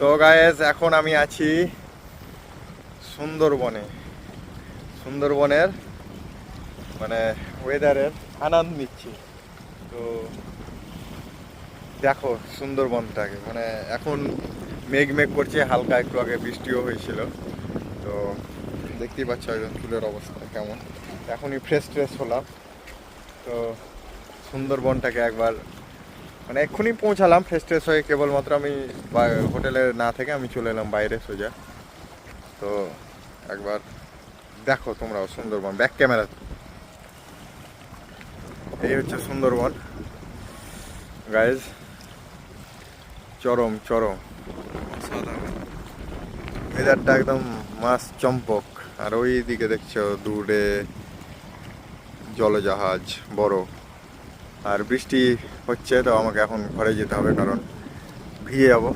So guys, এখন আমি আছি সুন্দরবনে। সুন্দরবনের মানে ওয়েদারের আনন্দ নিচ্ছি। তো দেখো সুন্দরবনটাকে, মানে এখন মেঘ মেঘ করছে, হালকা একটু আগে বৃষ্টিও হয়েছিল। তো দেখতেই পাচ্ছ একজন চুলের অবস্থা কেমন। এখনই ফ্রেশ ট্রেশ হলাম। তো সুন্দরবনটাকে একবার মানে এক্ষুনি পৌঁছালাম ফ্রেশ ট্রেশ হয়ে, কেবলমাত্র আমি হোটেলে না থেকে আমি চলে এলাম বাইরে সোজা। তো একবার দেখো তোমরাও সুন্দরবন ব্যাক ক্যামেরা। এই হচ্ছে সুন্দরবন গাইজ, চরম চরম ওয়েদারটা একদম মাস চম্পক। আর ওই দিকে দেখছো দূরে জলজাহাজ বড়, আর বৃষ্টি হচ্ছে। তো আমাকে এখন ঘরে যেতে হবে কারণ ভিজে যাবো।